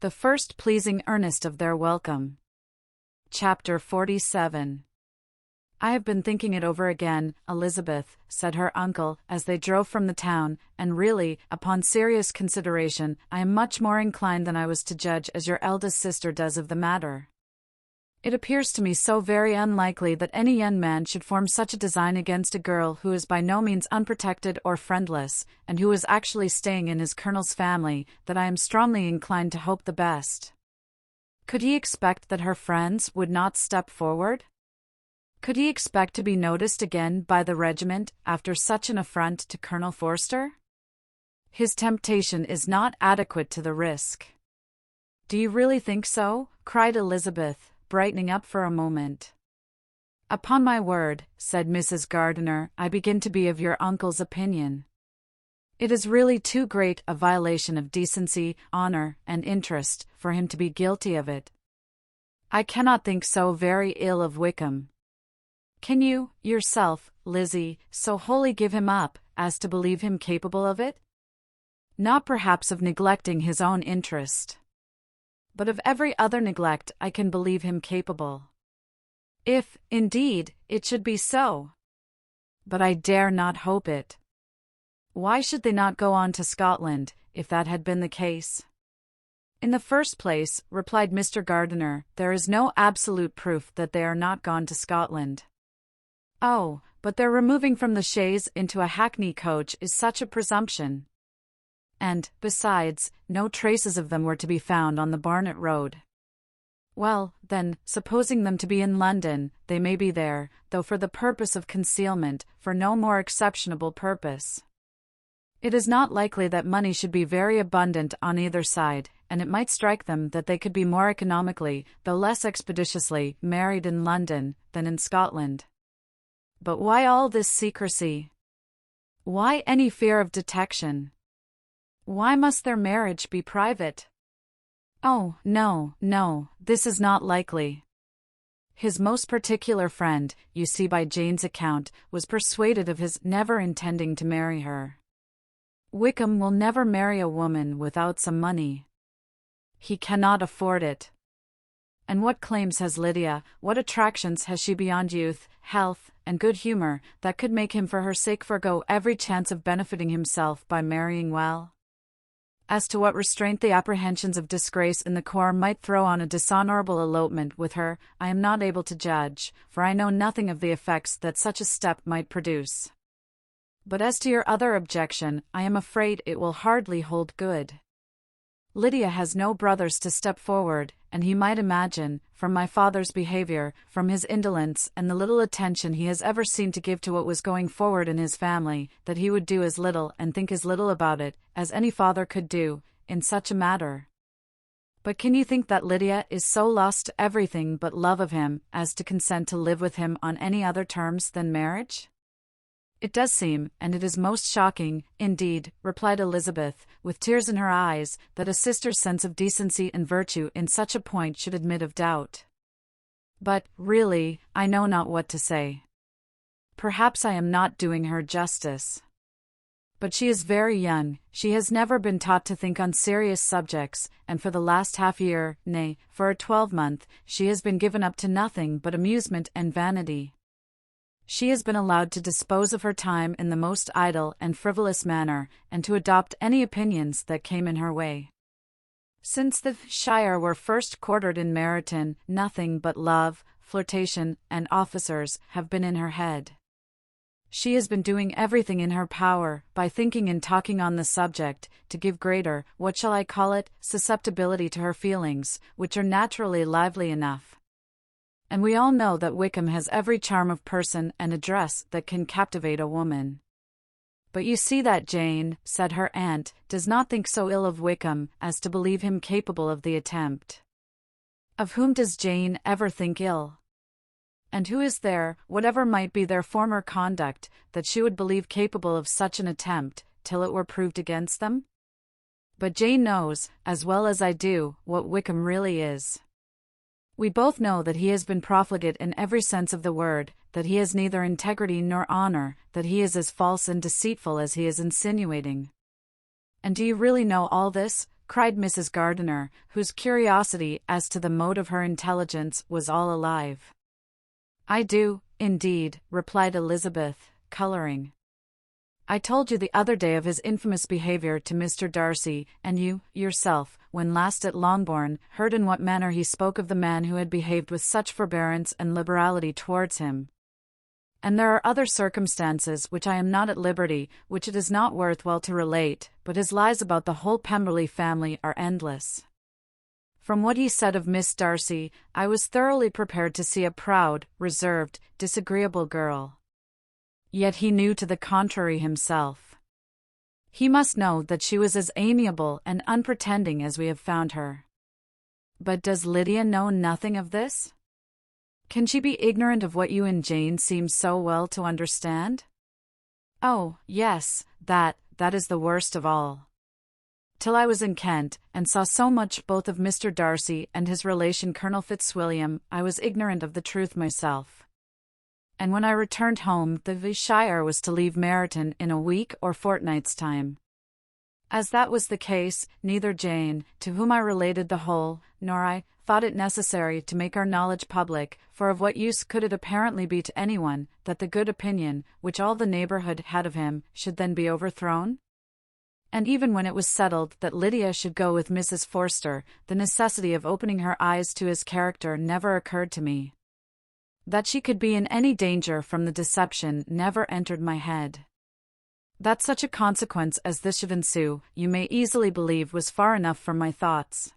the first pleasing earnest of their welcome. Chapter 47. "I have been thinking it over again, Elizabeth," said her uncle, as they drove from the town, "and really, upon serious consideration, I am much more inclined than I was to judge as your eldest sister does of the matter. It appears to me so very unlikely that any young man should form such a design against a girl who is by no means unprotected or friendless, and who is actually staying in his colonel's family, that I am strongly inclined to hope the best. Could he expect that her friends would not step forward? Could he expect to be noticed again by the regiment after such an affront to Colonel Forster? His temptation is not adequate to the risk." "Do you really think so?" cried Elizabeth, brightening up for a moment. "Upon my word," said Mrs. Gardiner, "I begin to be of your uncle's opinion. It is really too great a violation of decency, honor, and interest, for him to be guilty of it. I cannot think so very ill of Wickham. Can you, yourself, Lizzie, so wholly give him up, as to believe him capable of it? Not perhaps of neglecting his own interest, but of every other neglect I can believe him capable. If, indeed, it should be so. But I dare not hope it. Why should they not go on to Scotland, if that had been the case?" "In the first place," replied Mr. Gardiner, "there is no absolute proof that they are not gone to Scotland." "Oh, but their removing from the chaise into a hackney coach is such a presumption. And, besides, no traces of them were to be found on the Barnet road." "Well, then, supposing them to be in London, they may be there, though for the purpose of concealment, for no more exceptionable purpose. It is not likely that money should be very abundant on either side, and it might strike them that they could be more economically, though less expeditiously, married in London than in Scotland. But why all this secrecy? Why any fear of detection? Why must their marriage be private? Oh, no, no, this is not likely. His most particular friend, you see by Jane's account, was persuaded of his never intending to marry her. Wickham will never marry a woman without some money. He cannot afford it. And what claims has Lydia, what attractions has she beyond youth, health, and good humor, that could make him for her sake forego every chance of benefiting himself by marrying well? As to what restraint the apprehensions of disgrace in the corps might throw on a dishonorable elopement with her, I am not able to judge, for I know nothing of the effects that such a step might produce. But as to your other objection, I am afraid it will hardly hold good. Lydia has no brothers to step forward, and he might imagine, from my father's behavior, from his indolence and the little attention he has ever seemed to give to what was going forward in his family, that he would do as little and think as little about it, as any father could do, in such a matter. But can you think that Lydia is so lost to everything but love of him, as to consent to live with him on any other terms than marriage?" "It does seem, and it is most shocking, indeed," replied Elizabeth, with tears in her eyes, "that a sister's sense of decency and virtue in such a point should admit of doubt. But, really, I know not what to say. Perhaps I am not doing her justice. But she is very young, she has never been taught to think on serious subjects, and for the last half-year, nay, for a 12-month, she has been given up to nothing but amusement and vanity. She has been allowed to dispose of her time in the most idle and frivolous manner, and to adopt any opinions that came in her way. Since the Shire were first quartered in Meryton, nothing but love, flirtation, and officers have been in her head. She has been doing everything in her power, by thinking and talking on the subject, to give greater, what shall I call it, susceptibility to her feelings, which are naturally lively enough. And we all know that Wickham has every charm of person and address that can captivate a woman. But you see that Jane, said her aunt, does not think so ill of Wickham as to believe him capable of the attempt. Of whom does Jane ever think ill? And who is there, whatever might be their former conduct, that she would believe capable of such an attempt, till it were proved against them? But Jane knows, as well as I do, what Wickham really is. We both know that he has been profligate in every sense of the word, that he has neither integrity nor honor, that he is as false and deceitful as he is insinuating. And do you really know all this? cried Mrs. Gardiner, whose curiosity as to the mode of her intelligence was all alive. "I do, indeed," replied Elizabeth, colouring. "I told you the other day of his infamous behaviour to Mr. Darcy, and you, yourself, when last at Longbourn, heard in what manner he spoke of the man who had behaved with such forbearance and liberality towards him. And there are other circumstances which I am not at liberty, which it is not worth while to relate, but his lies about the whole Pemberley family are endless. From what he said of Miss Darcy, I was thoroughly prepared to see a proud, reserved, disagreeable girl. Yet he knew to the contrary himself. He must know that she was as amiable and unpretending as we have found her. But does Lydia know nothing of this? Can she be ignorant of what you and Jane seem so well to understand? Oh, yes, that is the worst of all. Till I was in Kent, and saw so much both of Mr. Darcy and his relation Colonel Fitzwilliam, I was ignorant of the truth myself. And when I returned home, the Shire was to leave Meryton in a week or fortnight's time. As that was the case, neither Jane, to whom I related the whole, nor I, thought it necessary to make our knowledge public, for of what use could it apparently be to anyone, that the good opinion, which all the neighbourhood had of him, should then be overthrown? And even when it was settled that Lydia should go with Mrs. Forster, the necessity of opening her eyes to his character never occurred to me. That she could be in any danger from the deception never entered my head. That such a consequence as this should ensue, you may easily believe was far enough from my thoughts.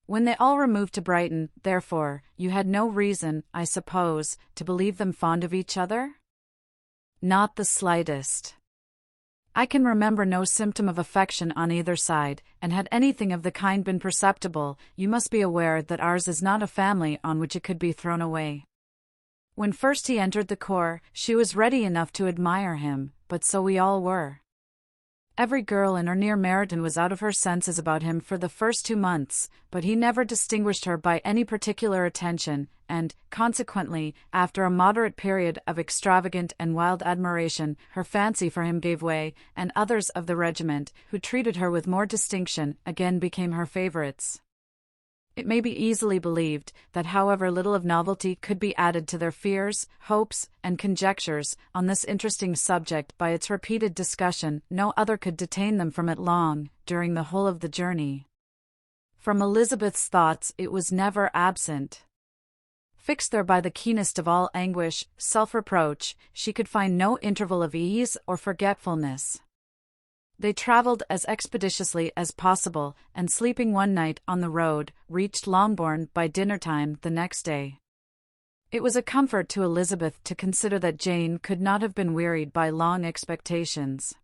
When they all removed to Brighton, therefore, you had no reason, I suppose, to believe them fond of each other? Not the slightest. I can remember no symptom of affection on either side, and had anything of the kind been perceptible, you must be aware that ours is not a family on which it could be thrown away. When first he entered the corps, she was ready enough to admire him, but so we all were. Every girl in or near Meryton was out of her senses about him for the first 2 months, but he never distinguished her by any particular attention, and, consequently, after a moderate period of extravagant and wild admiration, her fancy for him gave way, and others of the regiment, who treated her with more distinction, again became her favourites. It may be easily believed that however little of novelty could be added to their fears, hopes, and conjectures on this interesting subject by its repeated discussion, no other could detain them from it long, during the whole of the journey. From Elizabeth's thoughts it was never absent. Fixed there by the keenest of all anguish, self-reproach, she could find no interval of ease or forgetfulness. They travelled as expeditiously as possible, and sleeping one night on the road, reached Longbourn by dinner-time the next day. It was a comfort to Elizabeth to consider that Jane could not have been wearied by long expectations.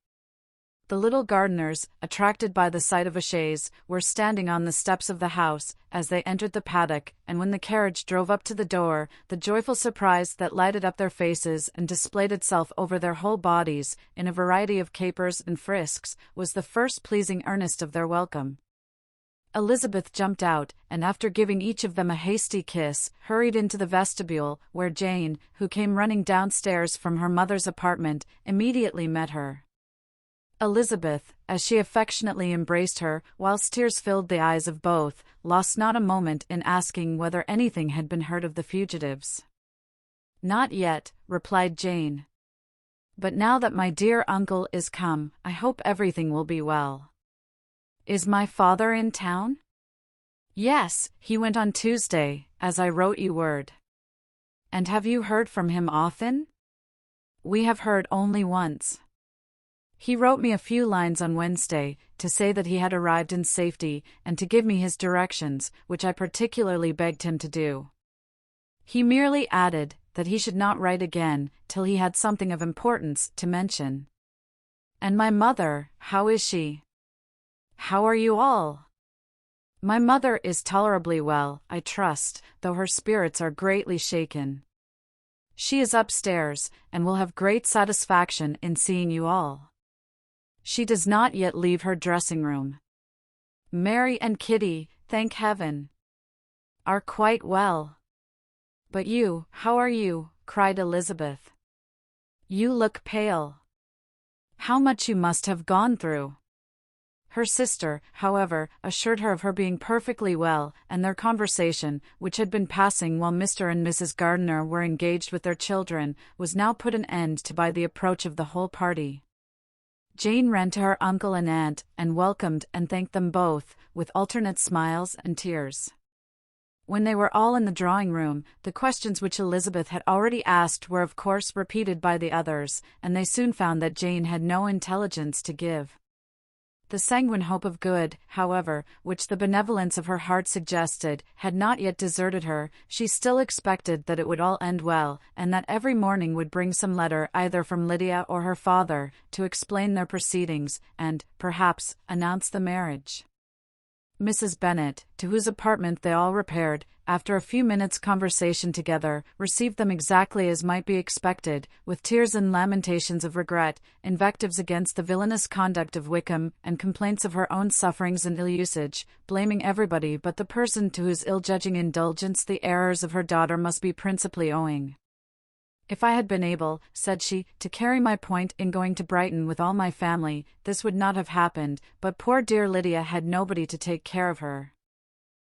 The little Gardiners, attracted by the sight of a chaise, were standing on the steps of the house, as they entered the paddock, and when the carriage drove up to the door, the joyful surprise that lighted up their faces and displayed itself over their whole bodies, in a variety of capers and frisks, was the first pleasing earnest of their welcome. Elizabeth jumped out, and after giving each of them a hasty kiss, hurried into the vestibule, where Jane, who came running downstairs from her mother's apartment, immediately met her. Elizabeth, as she affectionately embraced her, whilst tears filled the eyes of both, lost not a moment in asking whether anything had been heard of the fugitives. "Not yet," replied Jane. "But now that my dear uncle is come, I hope everything will be well." "Is my father in town?" "Yes, he went on Tuesday, as I wrote you word." "And have you heard from him often?" "We have heard only once. He wrote me a few lines on Wednesday, to say that he had arrived in safety, and to give me his directions, which I particularly begged him to do. He merely added that he should not write again, till he had something of importance to mention." "And my mother, how is she?" "How are you all?" "My mother is tolerably well, I trust, though her spirits are greatly shaken. She is upstairs, and will have great satisfaction in seeing you all. She does not yet leave her dressing-room. Mary and Kitty, thank heaven, are quite well." "But you, how are you?" cried Elizabeth. "You look pale. How much you must have gone through." Her sister, however, assured her of her being perfectly well, and their conversation, which had been passing while Mr. and Mrs. Gardiner were engaged with their children, was now put an end to by the approach of the whole party. Jane ran to her uncle and aunt, and welcomed and thanked them both, with alternate smiles and tears. When they were all in the drawing-room, the questions which Elizabeth had already asked were of course repeated by the others, and they soon found that Jane had no intelligence to give. The sanguine hope of good, however, which the benevolence of her heart suggested, had not yet deserted her. She still expected that it would all end well, and that every morning would bring some letter either from Lydia or her father, to explain their proceedings, and, perhaps, announce the marriage. Mrs. Bennet, to whose apartment they all repaired, after a few minutes' conversation together, received them exactly as might be expected, with tears and lamentations of regret, invectives against the villainous conduct of Wickham, and complaints of her own sufferings and ill-usage, blaming everybody but the person to whose ill-judging indulgence the errors of her daughter must be principally owing. "If I had been able," said she, "to carry my point in going to Brighton with all my family, this would not have happened, but poor dear Lydia had nobody to take care of her.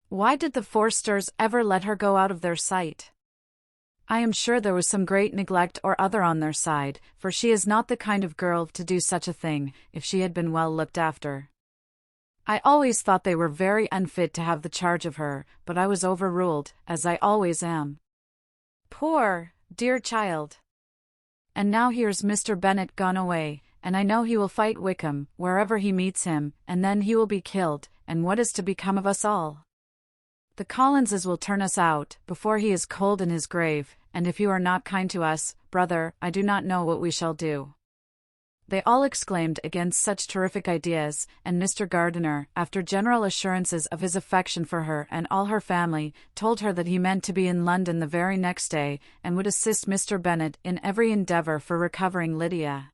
Why did the Forsters ever let her go out of their sight? I am sure there was some great neglect or other on their side, for she is not the kind of girl to do such a thing, if she had been well looked after. I always thought they were very unfit to have the charge of her, but I was overruled, as I always am. Poor, dear child! And now here's Mr. Bennet gone away, and I know he will fight Wickham, wherever he meets him, and then he will be killed, and what is to become of us all? The Collinses will turn us out, before he is cold in his grave, and if you are not kind to us, brother, I do not know what we shall do." They all exclaimed against such terrific ideas, and Mr. Gardiner, after general assurances of his affection for her and all her family, told her that he meant to be in London the very next day, and would assist Mr. Bennet in every endeavour for recovering Lydia.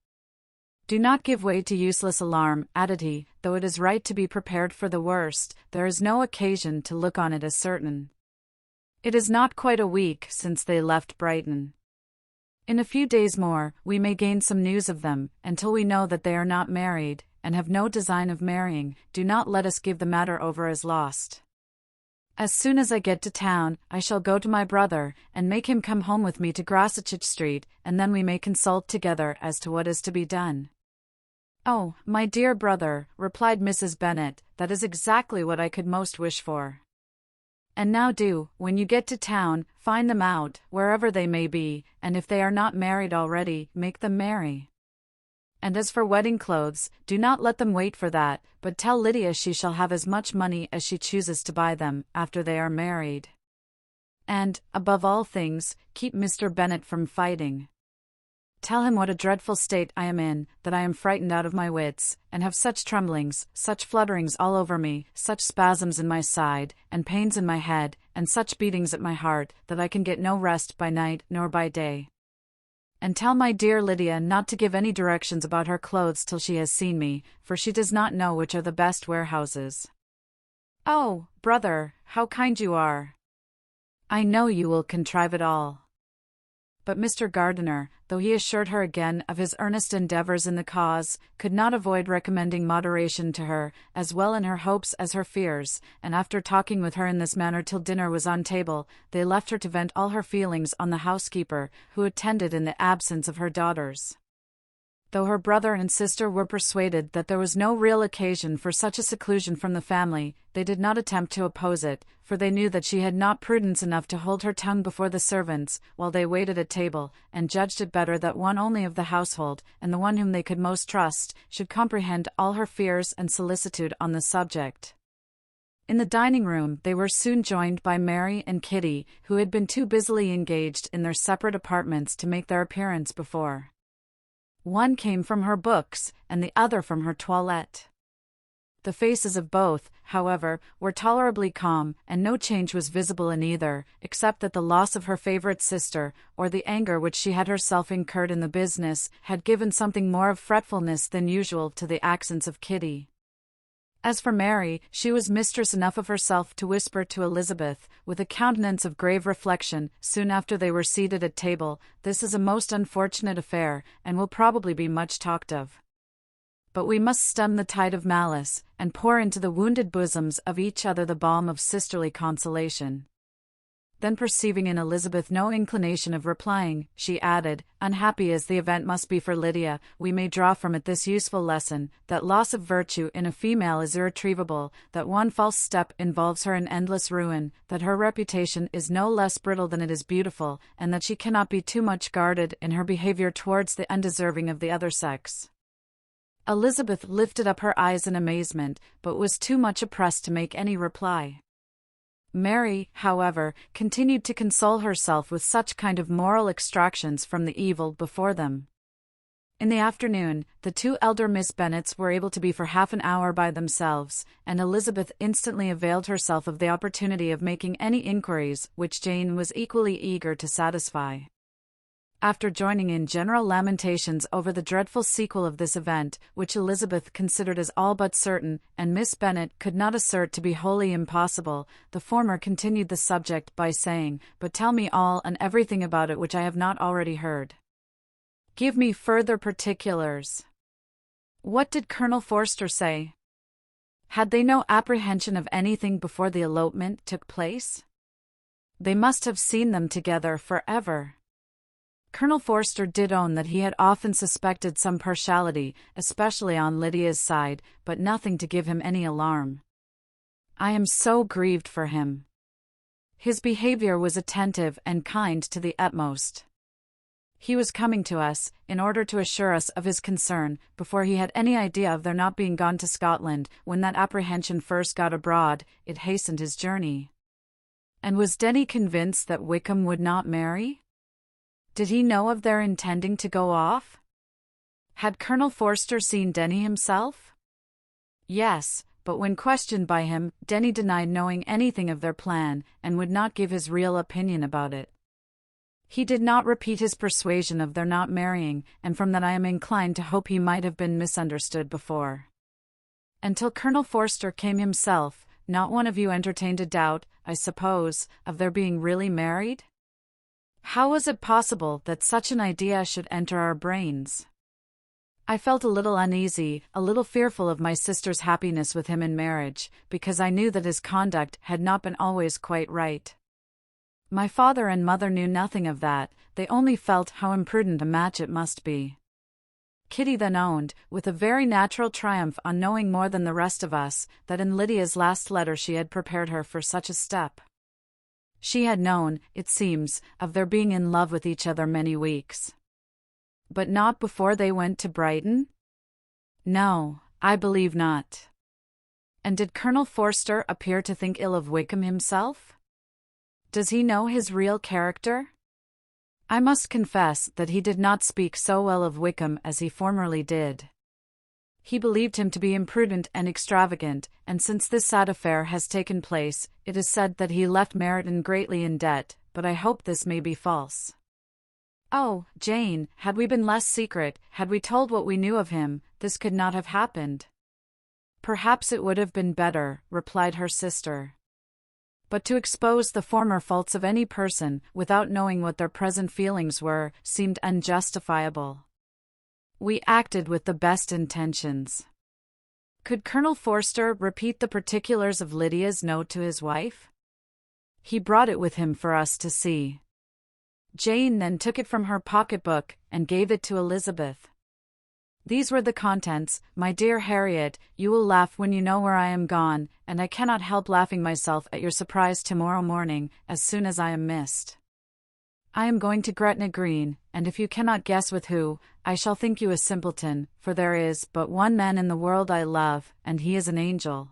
"Do not give way to useless alarm," added he, "though it is right to be prepared for the worst, there is no occasion to look on it as certain. It is not quite a week since they left Brighton. In a few days more, we may gain some news of them, until we know that they are not married, and have no design of marrying. Do not let us give the matter over as lost. As soon as I get to town, I shall go to my brother, and make him come home with me to Grosseteste Street, and then we may consult together as to what is to be done." "Oh, my dear brother," replied Mrs. Bennet, "that is exactly what I could most wish for. And now do, when you get to town, find them out, wherever they may be, and if they are not married already, make them marry. And as for wedding clothes, do not let them wait for that, but tell Lydia she shall have as much money as she chooses to buy them, after they are married. And, above all things, keep Mr. Bennet from fighting. Tell him what a dreadful state I am in, that I am frightened out of my wits, and have such tremblings, such flutterings all over me, such spasms in my side, and pains in my head, and such beatings at my heart, that I can get no rest by night nor by day. And tell my dear Lydia not to give any directions about her clothes till she has seen me, for she does not know which are the best warehouses." "Oh, brother, how kind you are! I know you will contrive it all." But Mr. Gardiner, though he assured her again of his earnest endeavours in the cause, could not avoid recommending moderation to her, as well in her hopes as her fears, and after talking with her in this manner till dinner was on table, they left her to vent all her feelings on the housekeeper, who attended in the absence of her daughters. Though her brother and sister were persuaded that there was no real occasion for such a seclusion from the family, they did not attempt to oppose it, for they knew that she had not prudence enough to hold her tongue before the servants, while they waited at table, and judged it better that one only of the household, and the one whom they could most trust, should comprehend all her fears and solicitude on the subject. In the dining-room they were soon joined by Mary and Kitty, who had been too busily engaged in their separate apartments to make their appearance before. One came from her books, and the other from her toilette. The faces of both, however, were tolerably calm, and no change was visible in either, except that the loss of her favourite sister, or the anger which she had herself incurred in the business, had given something more of fretfulness than usual to the accents of Kitty. As for Mary, she was mistress enough of herself to whisper to Elizabeth, with a countenance of grave reflection, soon after they were seated at table, "This is a most unfortunate affair, and will probably be much talked of. but we must stem the tide of malice, and pour into the wounded bosoms of each other the balm of sisterly consolation." Then perceiving in Elizabeth no inclination of replying, she added, "Unhappy as the event must be for Lydia, we may draw from it this useful lesson, that loss of virtue in a female is irretrievable, that one false step involves her in endless ruin, that her reputation is no less brittle than it is beautiful, and that she cannot be too much guarded in her behavior towards the undeserving of the other sex." Elizabeth lifted up her eyes in amazement, but was too much oppressed to make any reply. Mary, however, continued to console herself with such kind of moral extractions from the evil before them. In the afternoon, the two elder Miss Bennets were able to be for half an hour by themselves, and Elizabeth instantly availed herself of the opportunity of making any inquiries which Jane was equally eager to satisfy. After joining in general lamentations over the dreadful sequel of this event, which Elizabeth considered as all but certain, and Miss Bennet could not assert to be wholly impossible, the former continued the subject by saying, "But tell me all and everything about it which I have not already heard. Give me further particulars. What did Colonel Forster say? Had they no apprehension of anything before the elopement took place? They must have seen them together forever." Colonel Forster did own that he had often suspected some partiality, especially on Lydia's side, but nothing to give him any alarm. "I am so grieved for him. His behavior was attentive and kind to the utmost. He was coming to us, in order to assure us of his concern, before he had any idea of their not being gone to Scotland. When that apprehension first got abroad, it hastened his journey." "And was Denny convinced that Wickham would not marry? Did he know of their intending to go off? Had Colonel Forster seen Denny himself?" "Yes, but when questioned by him, Denny denied knowing anything of their plan, and would not give his real opinion about it. He did not repeat his persuasion of their not marrying, and from that I am inclined to hope he might have been misunderstood before. Until Colonel Forster came himself, not one of you entertained a doubt, I suppose, of their being really married? How was it possible that such an idea should enter our brains? I felt a little uneasy, a little fearful of my sister's happiness with him in marriage, because I knew that his conduct had not been always quite right. My father and mother knew nothing of that, they only felt how imprudent a match it must be." Kitty then owned, with a very natural triumph on knowing more than the rest of us, that in Lydia's last letter she had prepared her for such a step. She had known, it seems, of their being in love with each other many weeks. "But not before they went to Brighton?" "No, I believe not." "And did Colonel Forster appear to think ill of Wickham himself? Does he know his real character?" "I must confess that he did not speak so well of Wickham as he formerly did. He believed him to be imprudent and extravagant, and since this sad affair has taken place, it is said that he left Meryton greatly in debt, but I hope this may be false." "Oh, Jane, had we been less secret, had we told what we knew of him, this could not have happened." "Perhaps it would have been better," replied her sister. "But to expose the former faults of any person, without knowing what their present feelings were, seemed unjustifiable. We acted with the best intentions." "Could Colonel Forster repeat the particulars of Lydia's note to his wife?" "He brought it with him for us to see." Jane then took it from her pocket-book and gave it to Elizabeth. These were the contents: "My dear Harriet, you will laugh when you know where I am gone, and I cannot help laughing myself at your surprise tomorrow morning, as soon as I am missed. I am going to Gretna Green, and if you cannot guess with who, I shall think you a simpleton, for there is but one man in the world I love, and he is an angel.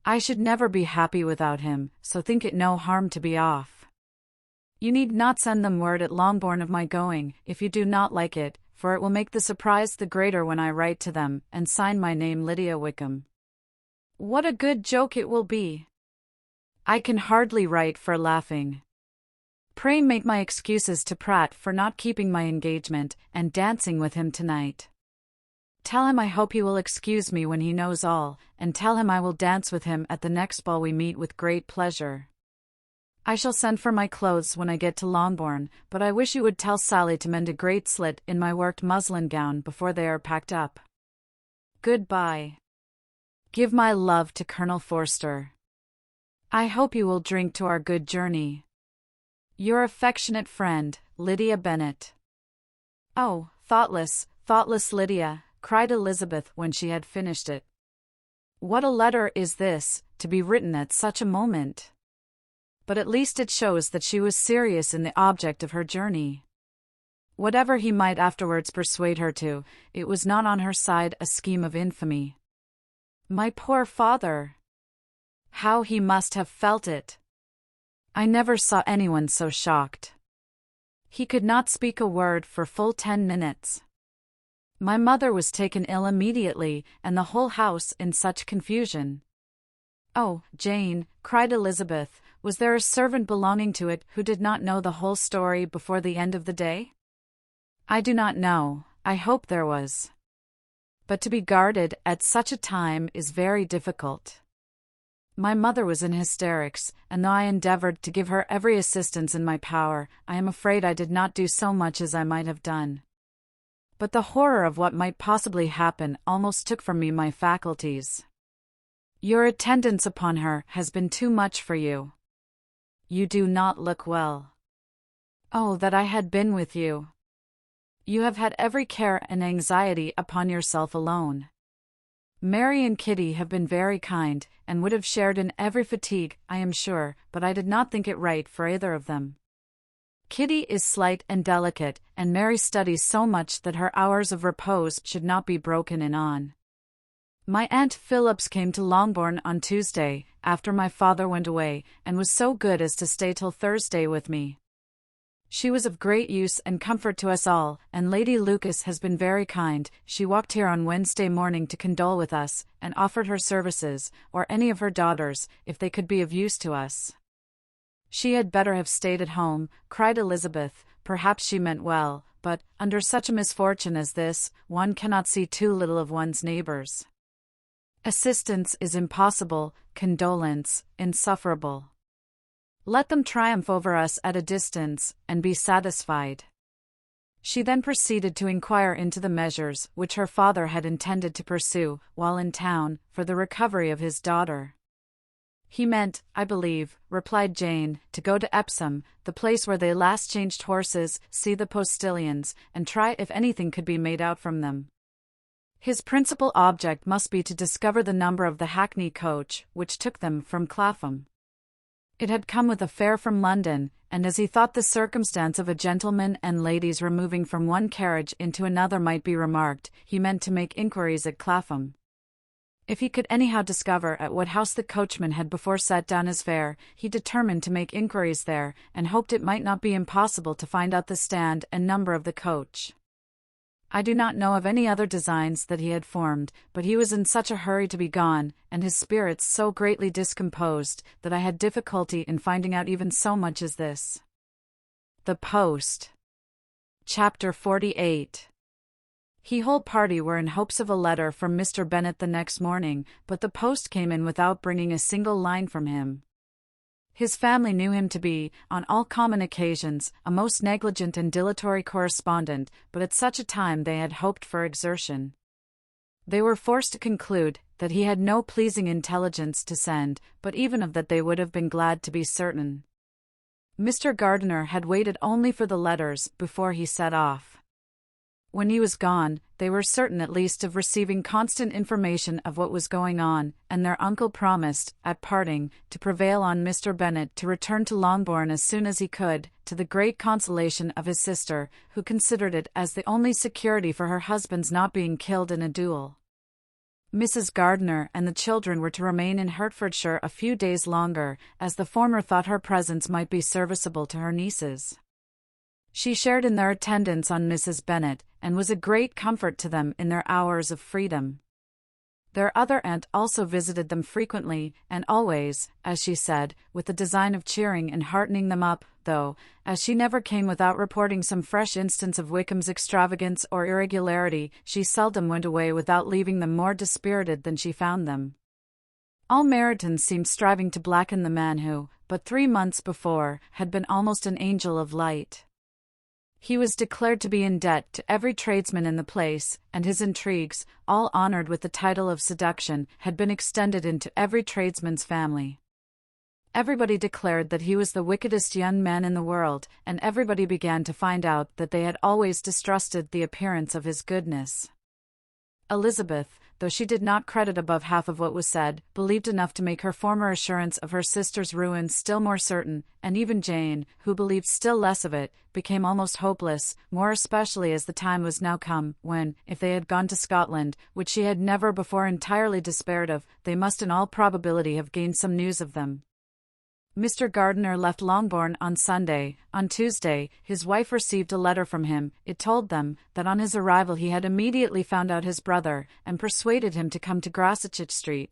I should never be happy without him, so think it no harm to be off. You need not send them word at Longbourn of my going, if you do not like it, for it will make the surprise the greater when I write to them, and sign my name Lydia Wickham. What a good joke it will be! I can hardly write for laughing. Pray make my excuses to Pratt for not keeping my engagement, and dancing with him tonight. Tell him I hope he will excuse me when he knows all, and tell him I will dance with him at the next ball we meet with great pleasure. I shall send for my clothes when I get to Longbourn, but I wish you would tell Sally to mend a great slit in my worked muslin gown before they are packed up. Goodbye. Give my love to Colonel Forster. I hope you will drink to our good journey. Your affectionate friend, Lydia Bennet. Oh, thoughtless, thoughtless Lydia, cried Elizabeth when she had finished it. What a letter is this, to be written at such a moment! But at least it shows that she was serious in the object of her journey. Whatever he might afterwards persuade her to, it was not on her side a scheme of infamy. My poor father! How he must have felt it! I never saw anyone so shocked. He could not speak a word for full 10 minutes. My mother was taken ill immediately, and the whole house in such confusion. Oh, Jane, cried Elizabeth, was there a servant belonging to it who did not know the whole story before the end of the day? I do not know, I hope there was. But to be guarded at such a time is very difficult. My mother was in hysterics, and though I endeavored to give her every assistance in my power, I am afraid I did not do so much as I might have done. But the horror of what might possibly happen almost took from me my faculties. Your attendance upon her has been too much for you. You do not look well. Oh, that I had been with you! You have had every care and anxiety upon yourself alone. Mary and Kitty have been very kind, and would have shared in every fatigue, I am sure, but I did not think it right for either of them. Kitty is slight and delicate, and Mary studies so much that her hours of repose should not be broken in on. My Aunt Phillips came to Longbourn on Tuesday, after my father went away, and was so good as to stay till Thursday with me. She was of great use and comfort to us all, and Lady Lucas has been very kind. She walked here on Wednesday morning to condole with us, and offered her services, or any of her daughters, if they could be of use to us. She had better have stayed at home, cried Elizabeth. Perhaps she meant well, but, under such a misfortune as this, one cannot see too little of one's neighbors. Assistance is impossible, condolence insufferable. Let them triumph over us at a distance, and be satisfied. She then proceeded to inquire into the measures which her father had intended to pursue, while in town, for the recovery of his daughter. He meant, I believe, replied Jane, to go to Epsom, the place where they last changed horses, see the postilions, and try if anything could be made out from them. His principal object must be to discover the number of the hackney coach which took them from Clapham. It had come with a fare from London, and as he thought the circumstance of a gentleman and ladies removing from one carriage into another might be remarked, he meant to make inquiries at Clapham. If he could anyhow discover at what house the coachman had before set down his fare, he determined to make inquiries there, and hoped it might not be impossible to find out the stand and number of the coach. I do not know of any other designs that he had formed, but he was in such a hurry to be gone, and his spirits so greatly discomposed, that I had difficulty in finding out even so much as this. The post. Chapter 48. The whole party were in hopes of a letter from Mr. Bennet the next morning, but the post came in without bringing a single line from him. His family knew him to be, on all common occasions, a most negligent and dilatory correspondent, but at such a time they had hoped for exertion. They were forced to conclude that he had no pleasing intelligence to send, but even of that they would have been glad to be certain. Mr. Gardiner had waited only for the letters before he set off. When he was gone, they were certain at least of receiving constant information of what was going on, and their uncle promised, at parting, to prevail on Mr. Bennet to return to Longbourn as soon as he could, to the great consolation of his sister, who considered it as the only security for her husband's not being killed in a duel. Mrs. Gardiner and the children were to remain in Hertfordshire a few days longer, as the former thought her presence might be serviceable to her nieces. She shared in their attendance on Mrs. Bennet, and was a great comfort to them in their hours of freedom. Their other aunt also visited them frequently, and always, as she said, with the design of cheering and heartening them up, though, as she never came without reporting some fresh instance of Wickham's extravagance or irregularity, she seldom went away without leaving them more dispirited than she found them. All Meryton seemed striving to blacken the man who, but 3 months before, had been almost an angel of light. He was declared to be in debt to every tradesman in the place, and his intrigues, all honored with the title of seduction, had been extended into every tradesman's family. Everybody declared that he was the wickedest young man in the world, and everybody began to find out that they had always distrusted the appearance of his goodness. Elizabeth, though she did not credit above half of what was said, believed enough to make her former assurance of her sister's ruin still more certain, and even Jane, who believed still less of it, became almost hopeless, more especially as the time was now come when, if they had gone to Scotland, which she had never before entirely despaired of, they must in all probability have gained some news of them. Mr. Gardiner left Longbourn on Sunday. On Tuesday, his wife received a letter from him. It told them that on his arrival he had immediately found out his brother, and persuaded him to come to Grosseteste Street.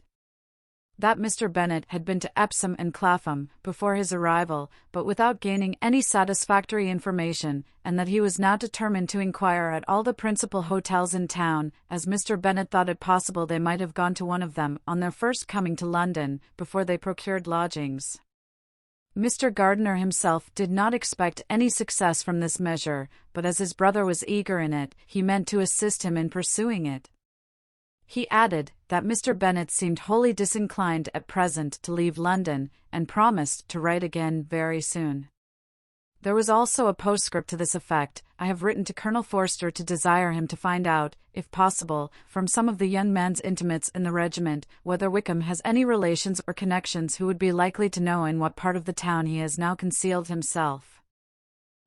That Mr. Bennet had been to Epsom and Clapham before his arrival, but without gaining any satisfactory information, and that he was now determined to inquire at all the principal hotels in town, as Mr. Bennet thought it possible they might have gone to one of them on their first coming to London, before they procured lodgings. Mr. Gardiner himself did not expect any success from this measure, but as his brother was eager in it, he meant to assist him in pursuing it. He added that Mr. Bennet seemed wholly disinclined at present to leave London, and promised to write again very soon. There was also a postscript to this effect. I have written to Colonel Forster to desire him to find out, if possible, from some of the young man's intimates in the regiment, whether Wickham has any relations or connections who would be likely to know in what part of the town he has now concealed himself.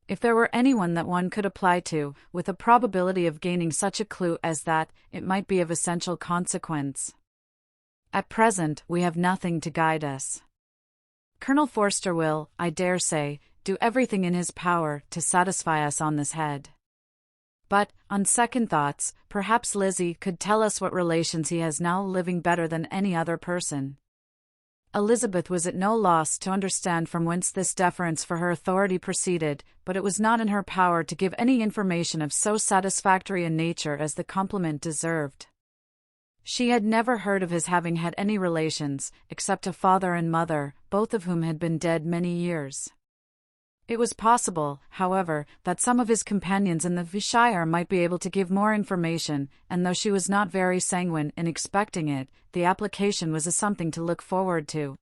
If there were anyone that one could apply to, with a probability of gaining such a clue as that, it might be of essential consequence. At present, we have nothing to guide us. Colonel Forster will, I dare say, do everything in his power to satisfy us on this head. But, on second thoughts, perhaps Lizzie could tell us what relations he has now living better than any other person. Elizabeth was at no loss to understand from whence this deference for her authority proceeded, but it was not in her power to give any information of so satisfactory a nature as the compliment deserved. She had never heard of his having had any relations, except a father and mother, both of whom had been dead many years. It was possible, however, that some of his companions in the shire might be able to give more information, and though she was not very sanguine in expecting it, the application was a something to look forward to.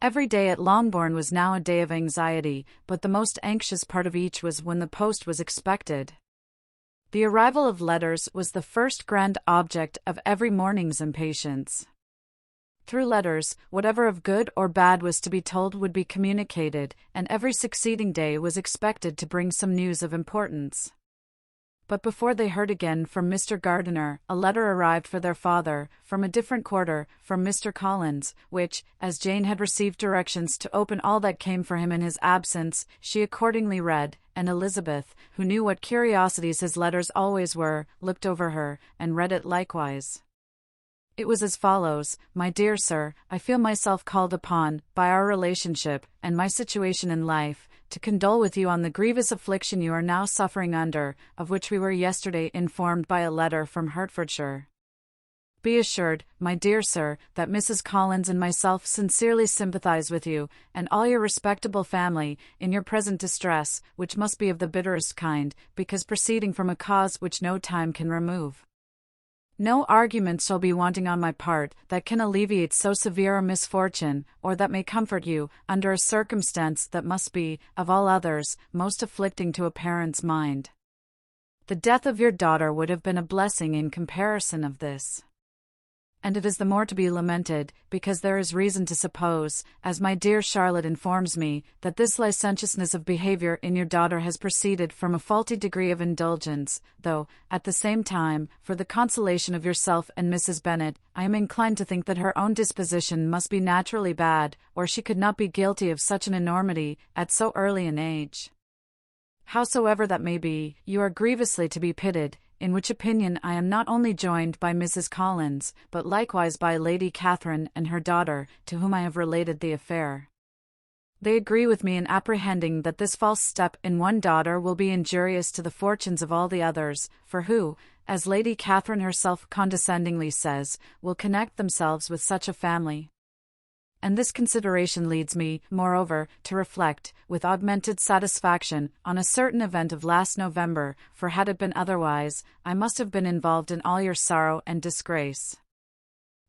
Every day at Longbourn was now a day of anxiety, but the most anxious part of each was when the post was expected. The arrival of letters was the first grand object of every morning's impatience. Through letters, whatever of good or bad was to be told would be communicated, and every succeeding day was expected to bring some news of importance. But before they heard again from Mr. Gardiner, a letter arrived for their father, from a different quarter, from Mr. Collins, which, as Jane had received directions to open all that came for him in his absence, she accordingly read, and Elizabeth, who knew what curiosities his letters always were, looked over her, and read it likewise. It was as follows: My dear sir, I feel myself called upon, by our relationship, and my situation in life, to condole with you on the grievous affliction you are now suffering under, of which we were yesterday informed by a letter from Hertfordshire. Be assured, my dear sir, that Mrs. Collins and myself sincerely sympathize with you, and all your respectable family, in your present distress, which must be of the bitterest kind, because proceeding from a cause which no time can remove. No argument shall be wanting on my part that can alleviate so severe a misfortune, or that may comfort you, under a circumstance that must be, of all others, most afflicting to a parent's mind. The death of your daughter would have been a blessing in comparison of this. And it is the more to be lamented, because there is reason to suppose, as my dear Charlotte informs me, that this licentiousness of behavior in your daughter has proceeded from a faulty degree of indulgence, though, at the same time, for the consolation of yourself and Mrs. Bennet, I am inclined to think that her own disposition must be naturally bad, or she could not be guilty of such an enormity, at so early an age. Howsoever that may be, you are grievously to be pitied, in which opinion I am not only joined by Mrs. Collins, but likewise by Lady Catherine and her daughter, to whom I have related the affair. They agree with me in apprehending that this false step in one daughter will be injurious to the fortunes of all the others, for who, as Lady Catherine herself condescendingly says, will connect themselves with such a family? And this consideration leads me, moreover, to reflect, with augmented satisfaction, on a certain event of last November, for had it been otherwise, I must have been involved in all your sorrow and disgrace.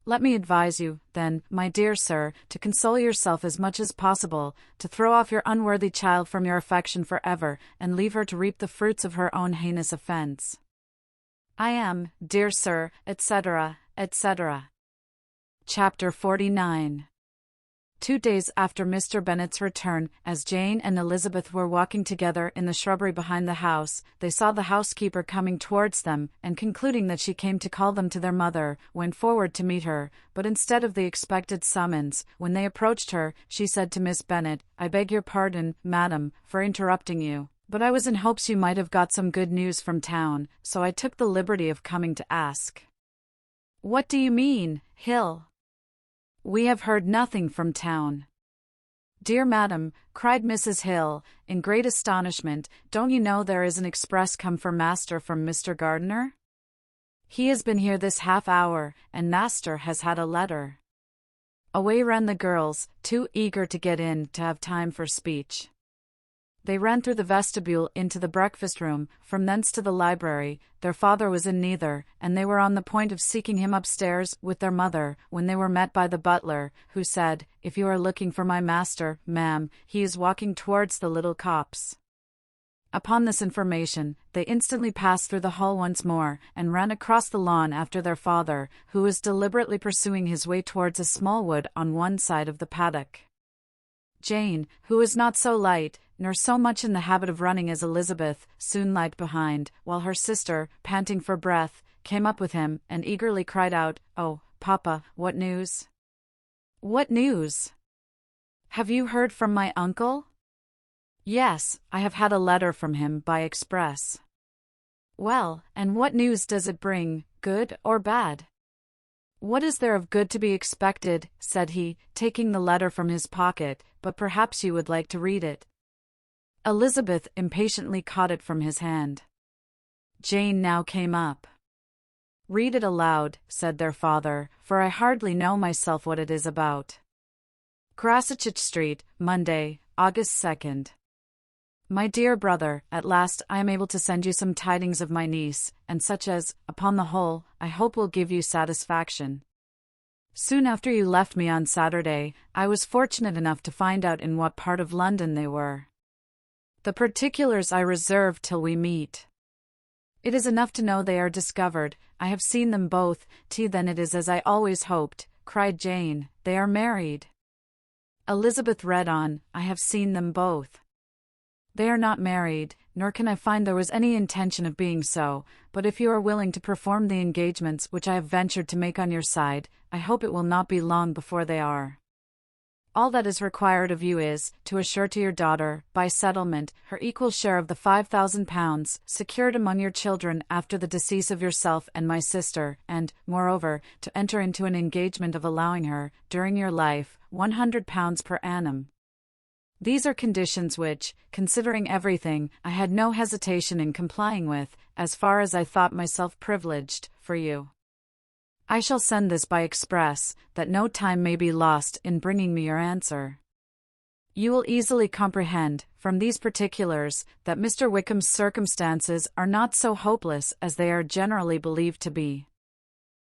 Let me advise you, then, my dear sir, to console yourself as much as possible, to throw off your unworthy child from your affection forever, and leave her to reap the fruits of her own heinous offense. I am, dear sir, etc., etc. Chapter 49. 2 days after Mr. Bennet's return, as Jane and Elizabeth were walking together in the shrubbery behind the house, they saw the housekeeper coming towards them, and concluding that she came to call them to their mother, went forward to meet her, but instead of the expected summons, when they approached her, she said to Miss Bennet, "I beg your pardon, madam, for interrupting you, but I was in hopes you might have got some good news from town, so I took the liberty of coming to ask." "What do you mean, Hill?" "We have heard nothing from town." "Dear madam," cried Mrs. Hill, in great astonishment, "don't you know there is an express come for master from Mr. Gardiner? He has been here this half hour, and master has had a letter." Away ran the girls, too eager to get in to have time for speech. They ran through the vestibule into the breakfast-room, from thence to the library. Their father was in neither, and they were on the point of seeking him upstairs with their mother, when they were met by the butler, who said, "If you are looking for my master, ma'am, he is walking towards the little copse." Upon this information, they instantly passed through the hall once more, and ran across the lawn after their father, who was deliberately pursuing his way towards a small wood on one side of the paddock. Jane, who was not so light, nor so much in the habit of running as Elizabeth, soon lagged behind, while her sister, panting for breath, came up with him, and eagerly cried out, "Oh, papa, what news?" "What news? Have you heard from my uncle?" "Yes, I have had a letter from him by express." "Well, and what news does it bring, good or bad?" "What is there of good to be expected?" said he, taking the letter from his pocket, "but perhaps you would like to read it." Elizabeth impatiently caught it from his hand. Jane now came up. "Read it aloud," said their father, "for I hardly know myself what it is about." Grassetchit Street, Monday, August 2nd. My dear brother, at last I am able to send you some tidings of my niece, and such as, upon the whole, I hope will give you satisfaction. Soon after you left me on Saturday, I was fortunate enough to find out in what part of London they were. The particulars I reserve till we meet. It is enough to know they are discovered. I have seen them both. Then it is as I always hoped, cried Jane, they are married. Elizabeth read on, "I have seen them both. They are not married, nor can I find there was any intention of being so, but if you are willing to perform the engagements which I have ventured to make on your side, I hope it will not be long before they are. All that is required of you is, to assure to your daughter, by settlement, her equal share of the £5,000, secured among your children after the decease of yourself and my sister, and, moreover, to enter into an engagement of allowing her, during your life, £100 per annum. These are conditions which, considering everything, I had no hesitation in complying with, as far as I thought myself privileged, for you. I shall send this by express, that no time may be lost in bringing me your answer. You will easily comprehend, from these particulars, that Mr. Wickham's circumstances are not so hopeless as they are generally believed to be.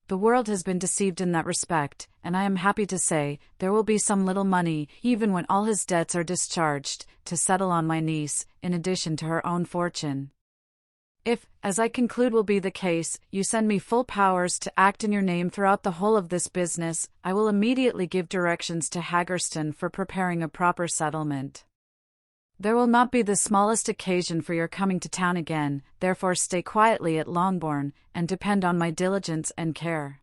The world has been deceived in that respect, and I am happy to say, there will be some little money, even when all his debts are discharged, to settle on my niece, in addition to her own fortune. If, as I conclude will be the case, you send me full powers to act in your name throughout the whole of this business, I will immediately give directions to Haggerston for preparing a proper settlement. There will not be the smallest occasion for your coming to town again, therefore stay quietly at Longbourn, and depend on my diligence and care.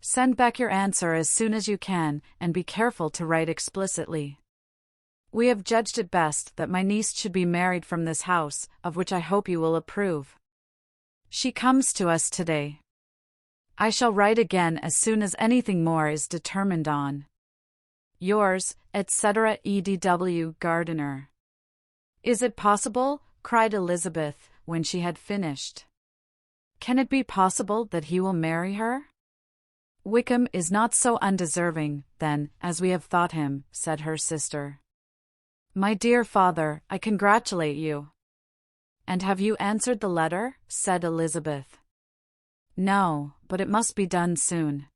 Send back your answer as soon as you can, and be careful to write explicitly. We have judged it best that my niece should be married from this house, of which I hope you will approve. She comes to us today. I shall write again as soon as anything more is determined on. Yours, etc. E.D.W. Gardiner. Is it possible? Cried Elizabeth, when she had finished. Can it be possible that he will marry her? Wickham is not so undeserving, then, as we have thought him, said her sister. My dear father, I congratulate you. And have you answered the letter? Said Elizabeth. No, but it must be done soon.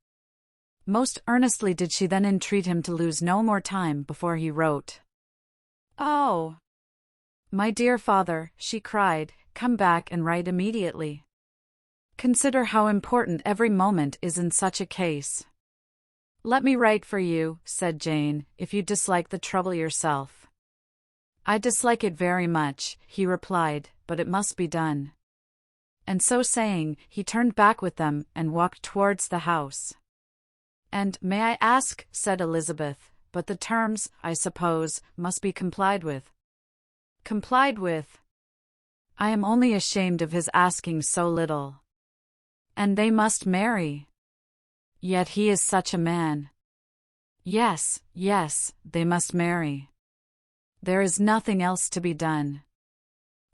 Most earnestly did she then entreat him to lose no more time before he wrote. Oh! My dear father, she cried, come back and write immediately. Consider how important every moment is in such a case. Let me write for you, said Jane, if you dislike the trouble yourself. I dislike it very much, he replied, but it must be done. And so saying, he turned back with them and walked towards the house. And, may I ask, said Elizabeth, but the terms, I suppose, must be complied with. Complied with? I am only ashamed of his asking so little. And they must marry. Yet he is such a man. Yes, yes, they must marry. There is nothing else to be done.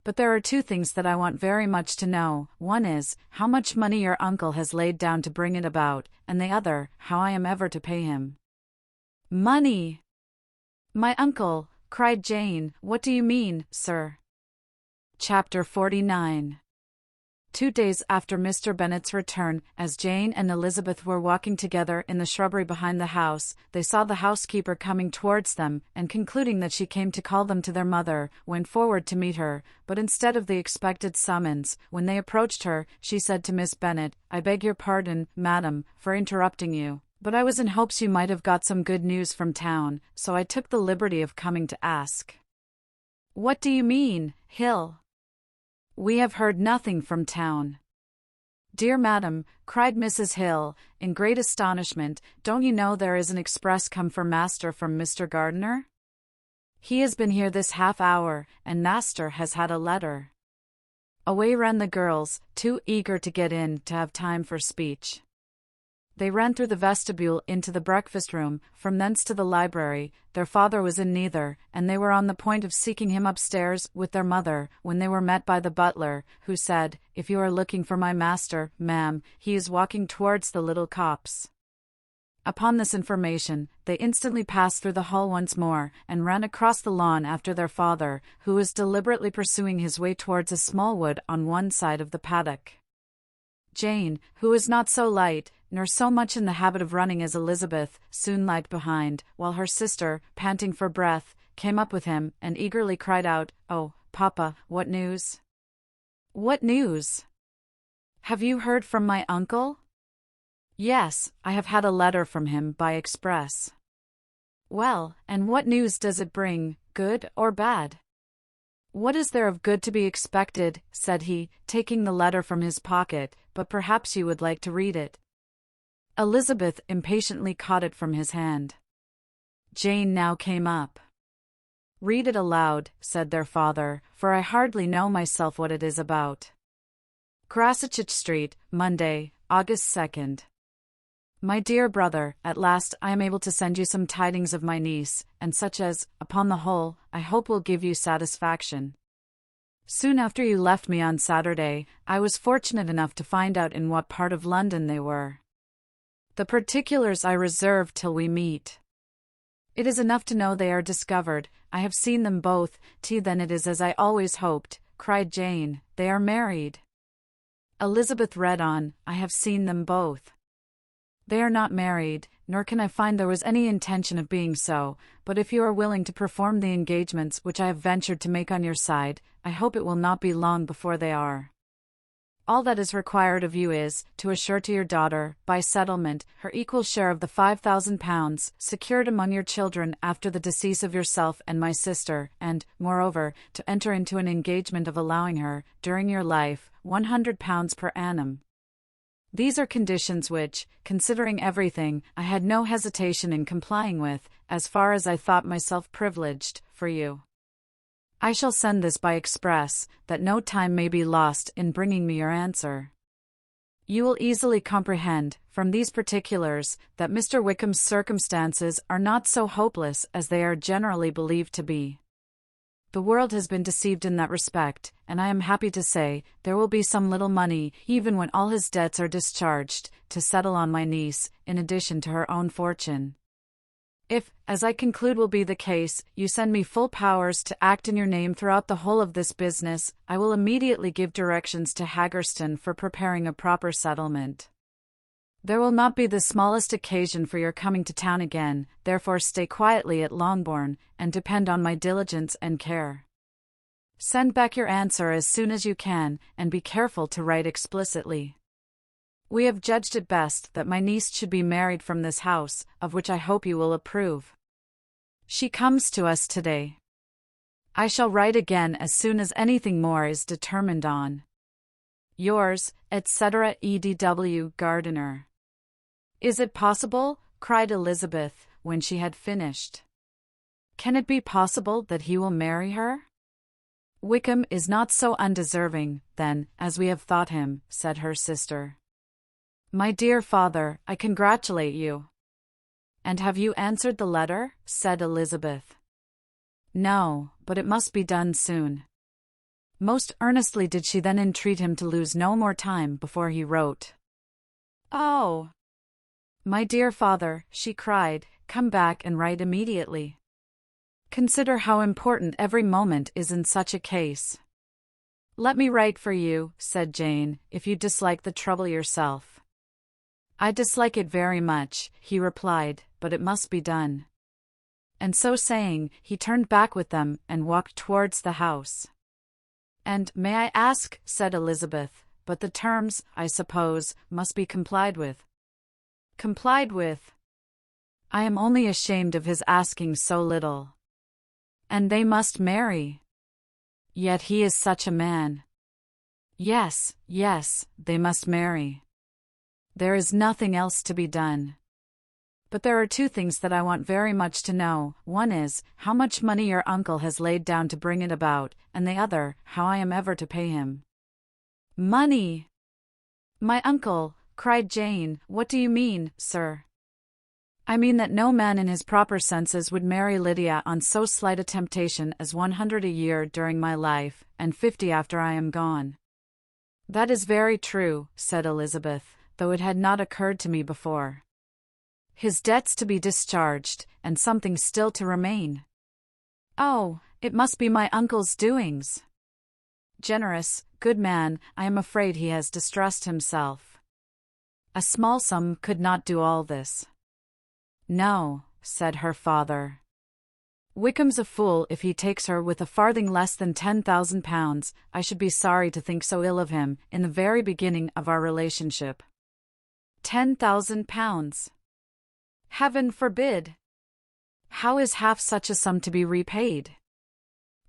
But there are two things that I want very much to know. One is, how much money your uncle has laid down to bring it about, and the other, how I am ever to pay him. Money! My uncle, cried Jane, what do you mean, sir? Chapter 49. 2 days after Mr. Bennet's return, as Jane and Elizabeth were walking together in the shrubbery behind the house, they saw the housekeeper coming towards them, and concluding that she came to call them to their mother, went forward to meet her, but instead of the expected summons, when they approached her, she said to Miss Bennet, I beg your pardon, madam, for interrupting you, but I was in hopes you might have got some good news from town, so I took the liberty of coming to ask. What do you mean, Hill? We have heard nothing from town. Dear madam, cried Mrs. Hill, in great astonishment, don't you know there is an express come for master from Mr. Gardiner? He has been here this half hour, and master has had a letter. Away ran the girls, too eager to get in to have time for speech. They ran through the vestibule into the breakfast-room, from thence to the library. Their father was in neither, and they were on the point of seeking him upstairs with their mother, when they were met by the butler, who said, If you are looking for my master, ma'am, he is walking towards the little copse. Upon this information, they instantly passed through the hall once more, and ran across the lawn after their father, who was deliberately pursuing his way towards a small wood on one side of the paddock. Jane, who was not so light, nor so much in the habit of running as Elizabeth, soon lagged behind, while her sister, panting for breath, came up with him, and eagerly cried out, Oh, papa, what news? What news? Have you heard from my uncle? Yes, I have had a letter from him by express. Well, and what news does it bring, good or bad? What is there of good to be expected, said he, taking the letter from his pocket, but perhaps you would like to read it. Elizabeth impatiently caught it from his hand. Jane now came up. Read it aloud, said their father, for I hardly know myself what it is about. Grassetchit Street, Monday, August 2nd. My dear brother, at last I am able to send you some tidings of my niece, and such as, upon the whole, I hope will give you satisfaction. Soon after you left me on Saturday, I was fortunate enough to find out in what part of London they were. The particulars I reserve till we meet. It is enough to know they are discovered. I have seen them both. Then it is as I always hoped, cried Jane, they are married. Elizabeth read on, I have seen them both. They are not married, nor can I find there was any intention of being so, but if you are willing to perform the engagements which I have ventured to make on your side, I hope it will not be long before they are. All that is required of you is, to assure to your daughter, by settlement, her equal share of the £5,000, secured among your children after the decease of yourself and my sister, and, moreover, to enter into an engagement of allowing her, during your life, £100 per annum. These are conditions which, considering everything, I had no hesitation in complying with, as far as I thought myself privileged, for you. I shall send this by express, that no time may be lost in bringing me your answer. You will easily comprehend, from these particulars, that Mr. Wickham's circumstances are not so hopeless as they are generally believed to be. The world has been deceived in that respect, and I am happy to say there will be some little money, even when all his debts are discharged, to settle on my niece, in addition to her own fortune. If, as I conclude will be the case, you send me full powers to act in your name throughout the whole of this business, I will immediately give directions to Haggerston for preparing a proper settlement. There will not be the smallest occasion for your coming to town again, therefore stay quietly at Longbourn, and depend on my diligence and care. Send back your answer as soon as you can, and be careful to write explicitly. We have judged it best that my niece should be married from this house, of which I hope you will approve. She comes to us today. I shall write again as soon as anything more is determined on. Yours, etc. E.D.W. Gardiner. Is it possible? Cried Elizabeth, when she had finished. Can it be possible that he will marry her? Wickham is not so undeserving, then, as we have thought him, said her sister. My dear father, I congratulate you. And have you answered the letter? Said Elizabeth. No, but it must be done soon. Most earnestly did she then entreat him to lose no more time before he wrote. Oh! My dear father, she cried, come back and write immediately. Consider how important every moment is in such a case. Let me write for you, said Jane, if you dislike the trouble yourself. I dislike it very much, he replied, but it must be done. And so saying, he turned back with them and walked towards the house. And, may I ask, said Elizabeth, but the terms, I suppose, must be complied with. Complied with? I am only ashamed of his asking so little. And they must marry. Yet he is such a man. Yes, yes, they must marry. There is nothing else to be done. But there are two things that I want very much to know. One is, how much money your uncle has laid down to bring it about, and the other, how I am ever to pay him. Money! My uncle, cried Jane, what do you mean, sir? I mean that no man in his proper senses would marry Lydia on so slight a temptation as 100 a year during my life, and 50 after I am gone. That is very true, said Elizabeth, though it had not occurred to me before. His debts to be discharged, and something still to remain. Oh, it must be my uncle's doings. Generous, good man, I am afraid he has distressed himself. A small sum could not do all this. No, said her father. Wickham's a fool if he takes her with a farthing less than £10,000. I should be sorry to think so ill of him in the very beginning of our relationship. £10,000. Heaven forbid! How is half such a sum to be repaid?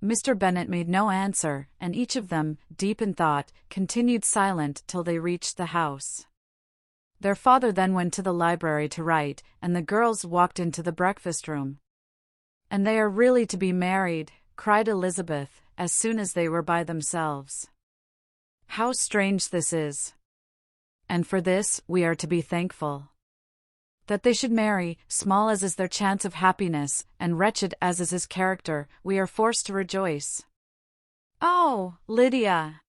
Mr. Bennet made no answer, and each of them, deep in thought, continued silent till they reached the house. Their father then went to the library to write, and the girls walked into the breakfast-room. And they are really to be married, cried Elizabeth, as soon as they were by themselves. How strange this is! And for this we are to be thankful. That they should marry, small as is their chance of happiness, and wretched as is his character, we are forced to rejoice. Oh, Lydia!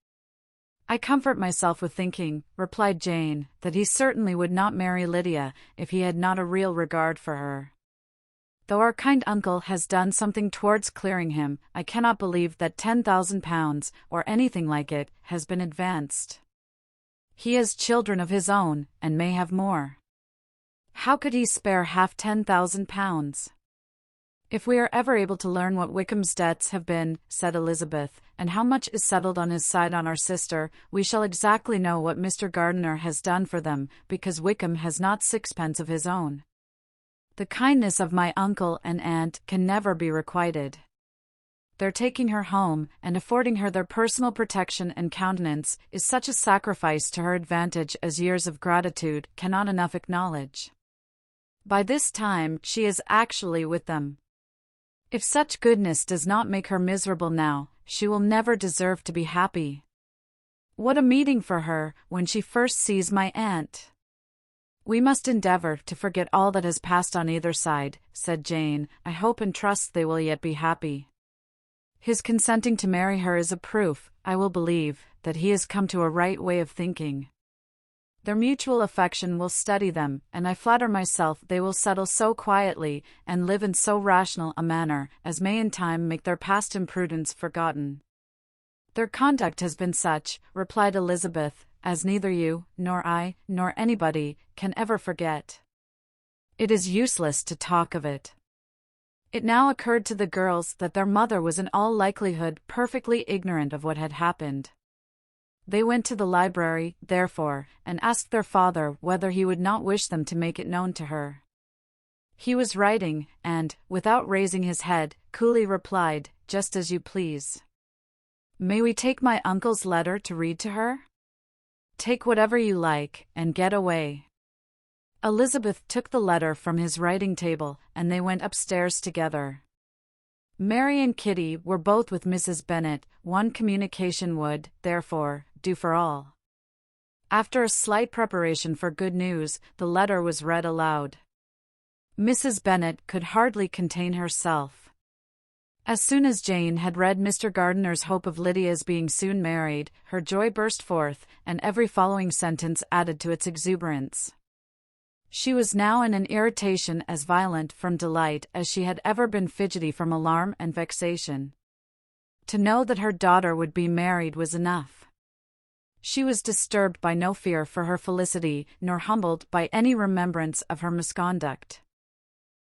I comfort myself with thinking, replied Jane, that he certainly would not marry Lydia if he had not a real regard for her. Though our kind uncle has done something towards clearing him, I cannot believe that £10,000, or anything like it, has been advanced. He has children of his own, and may have more. How could he spare half £10,000? If we are ever able to learn what Wickham's debts have been, said Elizabeth, and how much is settled on his side on our sister, we shall exactly know what Mr. Gardiner has done for them, because Wickham has not sixpence of his own. The kindness of my uncle and aunt can never be requited. Their taking her home, and affording her their personal protection and countenance, is such a sacrifice to her advantage as years of gratitude cannot enough acknowledge. By this time she is actually with them. If such goodness does not make her miserable now, she will never deserve to be happy. What a meeting for her, when she first sees my aunt! We must endeavour to forget all that has passed on either side, said Jane. I hope and trust they will yet be happy. His consenting to marry her is a proof, I will believe, that he has come to a right way of thinking. Their mutual affection will steady them, and I flatter myself they will settle so quietly, and live in so rational a manner, as may in time make their past imprudence forgotten. Their conduct has been such, replied Elizabeth, as neither you, nor I, nor anybody, can ever forget. It is useless to talk of it. It now occurred to the girls that their mother was in all likelihood perfectly ignorant of what had happened. They went to the library, therefore, and asked their father whether he would not wish them to make it known to her. He was writing, and, without raising his head, coolly replied, "Just as you please." "May we take my uncle's letter to read to her?" "Take whatever you like, and get away." Elizabeth took the letter from his writing table, and they went upstairs together. Mary and Kitty were both with Mrs. Bennet. One communication would, therefore, do for all. After a slight preparation for good news, the letter was read aloud. Mrs. Bennet could hardly contain herself. As soon as Jane had read Mr. Gardiner's hope of Lydia's being soon married, her joy burst forth, and every following sentence added to its exuberance. She was now in an irritation as violent from delight as she had ever been fidgety from alarm and vexation. To know that her daughter would be married was enough. She was disturbed by no fear for her felicity, nor humbled by any remembrance of her misconduct.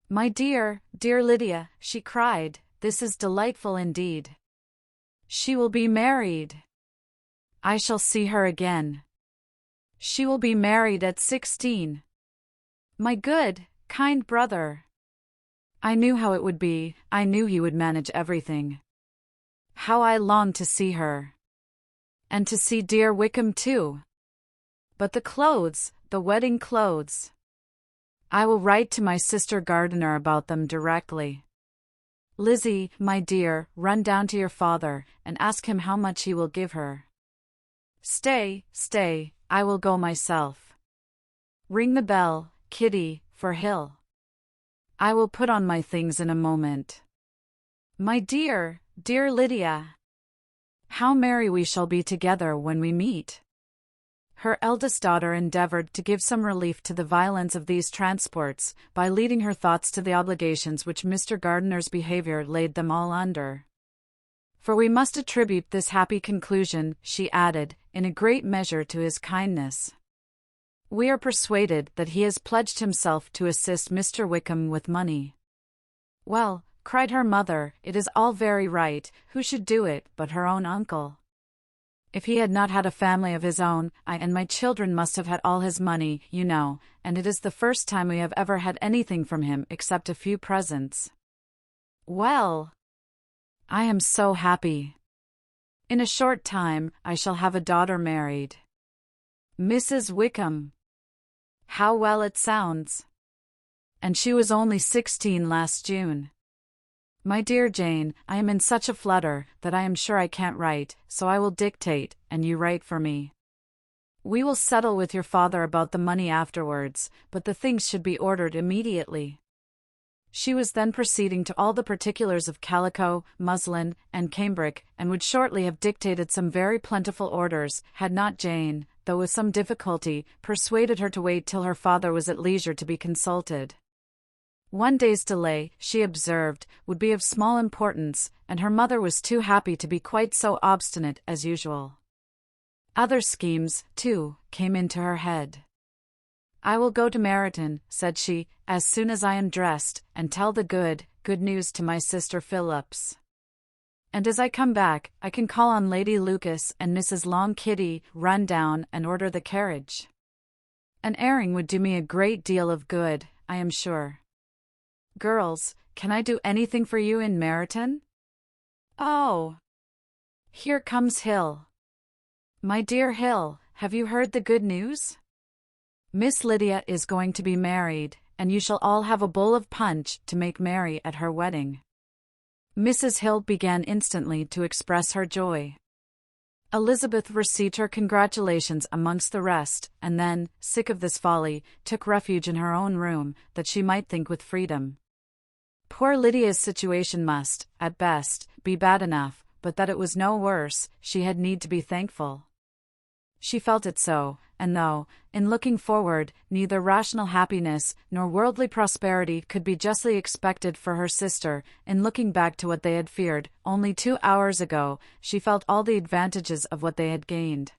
"My dear, dear Lydia," she cried, "this is delightful indeed. She will be married. I shall see her again. She will be married at 16. My good, kind brother. I knew how it would be, I knew he would manage everything. How I long to see her. And to see dear Wickham too. But the clothes, the wedding clothes. I will write to my sister Gardiner about them directly. Lizzie, my dear, run down to your father, and ask him how much he will give her. Stay, I will go myself. Ring the bell, Kitty, for Hill. I will put on my things in a moment. My dear, dear Lydia. How merry we shall be together when we meet." Her eldest daughter endeavored to give some relief to the violence of these transports, by leading her thoughts to the obligations which Mr. Gardiner's behavior laid them all under. "For we must attribute this happy conclusion," she added, "in a great measure to his kindness. We are persuaded that he has pledged himself to assist Mr. Wickham with money." "Well," cried her mother, "it is all very right, who should do it but her own uncle? If he had not had a family of his own, I and my children must have had all his money, you know, and it is the first time we have ever had anything from him except a few presents. Well, I am so happy. In a short time, I shall have a daughter married. Mrs. Wickham. How well it sounds. And she was only 16 last June. My dear Jane, I am in such a flutter that I am sure I can't write, so I will dictate, and you write for me. We will settle with your father about the money afterwards, but the things should be ordered immediately." She was then proceeding to all the particulars of calico, muslin, and cambric, and would shortly have dictated some very plentiful orders, had not Jane, though with some difficulty, persuaded her to wait till her father was at leisure to be consulted. One day's delay, she observed, would be of small importance, and her mother was too happy to be quite so obstinate as usual. Other schemes, too, came into her head. "I will go to Meryton," said she, "as soon as I am dressed, and tell the good news to my sister Phillips. And as I come back, I can call on Lady Lucas and Mrs. Long. Kitty, run down and order the carriage. An airing would do me a great deal of good, I am sure. Girls, can I do anything for you in Meryton? Oh! Here comes Hill. My dear Hill, have you heard the good news? Miss Lydia is going to be married, and you shall all have a bowl of punch to make merry at her wedding." Mrs. Hill began instantly to express her joy. Elizabeth received her congratulations amongst the rest, and then, sick of this folly, took refuge in her own room, that she might think with freedom. Poor Lydia's situation must, at best, be bad enough, but that it was no worse, she had need to be thankful. She felt it so, and though, in looking forward, neither rational happiness nor worldly prosperity could be justly expected for her sister, in looking back to what they had feared only 2 hours ago, she felt all the advantages of what they had gained.